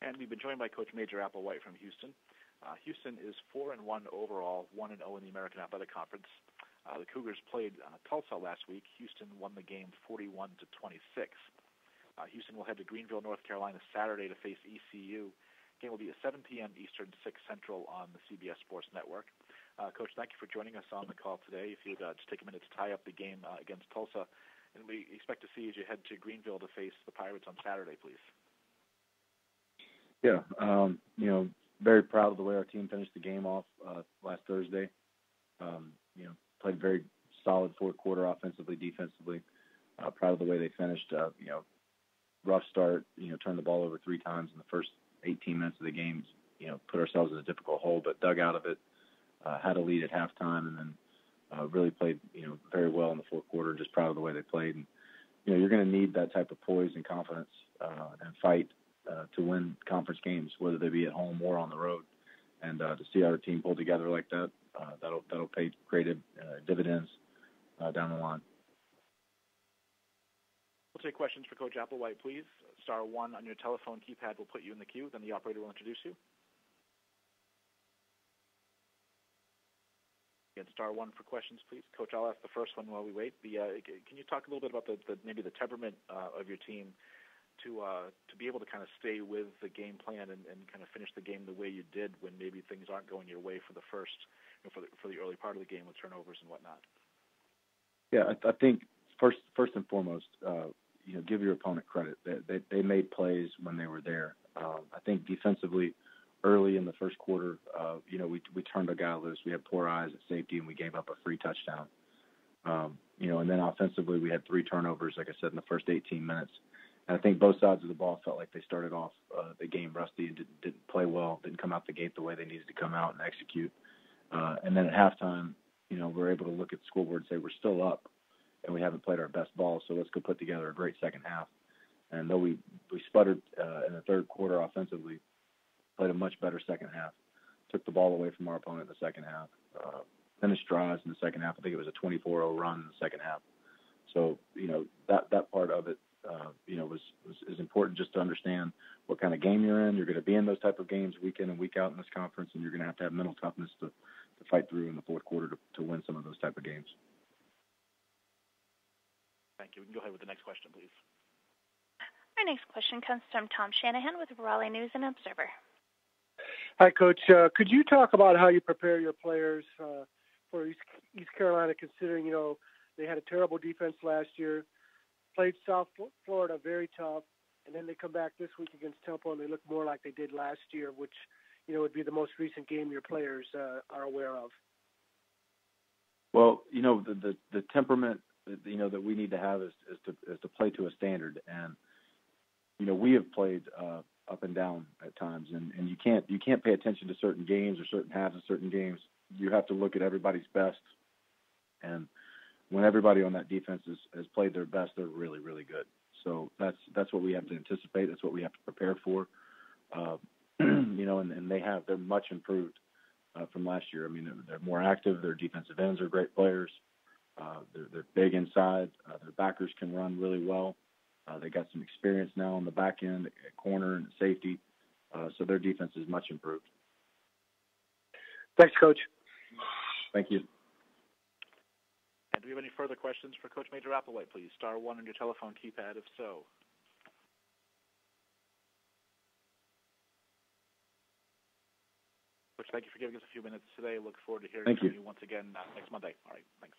And we've been joined by Coach Major Applewhite from Houston. Houston is 4-1 overall, 1-0 in the American Athletic Conference. The Cougars played Tulsa last week. Houston won the game 41-26. Houston will head to Greenville, North Carolina Saturday to face ECU. The game will be at 7 p.m. Eastern, 6 Central on the CBS Sports Network. Coach, thank you for joining us on the call today. If you'd just take a minute to tie up the game against Tulsa, and we expect to see as you head to Greenville to face the Pirates on Saturday, please. Yeah, very proud of the way our team finished the game off last Thursday. Played a very solid fourth quarter offensively, defensively. Proud of the way they finished. Rough start. Turned the ball over 3 times in the first 18 minutes of the game. Put ourselves in a difficult hole, but dug out of it. Had a lead at halftime, and then really played very well in the fourth quarter. Just proud of the way they played. And you're going to need that type of poise and confidence and fight to win conference games, whether they be at home or on the road. And to see our team pull together like that, that'll pay great dividends down the line. We'll take questions for Coach Applewhite, please. Star 1 on your telephone keypad will put you in the queue. Then the operator will introduce you. Again, Star 1 for questions, please. Coach, I'll ask the first one while we wait. Can you talk a little bit about maybe the temperament of your team to be able to kind of stay with the game plan and kind of finish the game the way you did when maybe things aren't going your way for the first, for the early part of the game with turnovers and whatnot? Yeah, I think first and foremost, give your opponent credit. They made plays when they were there. I think defensively, early in the first quarter, we turned a guy loose. We had poor eyes at safety, and we gave up a free touchdown. And then offensively, we had 3 turnovers, like I said, in the first 18 minutes. And I think both sides of the ball felt like they started off the game rusty and didn't play well, didn't come out the gate the way they needed to come out and execute. And then at halftime, we're able to look at the scoreboard and say we're still up, and we haven't played our best ball, so let's go put together a great second half. And though we sputtered in the third quarter offensively, played a much better second half. Took the ball away from our opponent in the second half. Finished drives in the second half. I think it was a 24-0 run in the second half. So, that part of it, is important just to understand what kind of game you're in. You're going to be in those type of games week in and week out in this conference, and you're going to have mental toughness to fight through in the fourth quarter to win some of those type of games. Thank you. We can go ahead with the next question, please. Our next question comes from Tom Shanahan with Raleigh News and Observer. Hi, Coach. Could you talk about how you prepare your players for East Carolina, considering, they had a terrible defense last year, played South Florida very tough, and then they come back this week against Temple and they look more like they did last year, which, would be the most recent game your players are aware of? Well, the temperament, that we need to have is to play to a standard. And, we have played up and down at times, and you can't pay attention to certain games or certain halves of certain games. You have to look at everybody's best, and when everybody on that defense has played their best, they're really, really good. So that's what we have to anticipate. That's what we have to prepare for. And they're much improved from last year. I mean, they're more active. Their defensive ends are great players. They're big inside. Their backers can run really well. They got some experience now on the back end at corner and safety. So their defense is much improved. Thanks, Coach. Thank you. And do we have any further questions for Coach Major Applewhite, please? Star 1 on your telephone keypad, if so. Coach, thank you for giving us a few minutes today. Look forward to hearing from you once again next Monday. All right, thanks.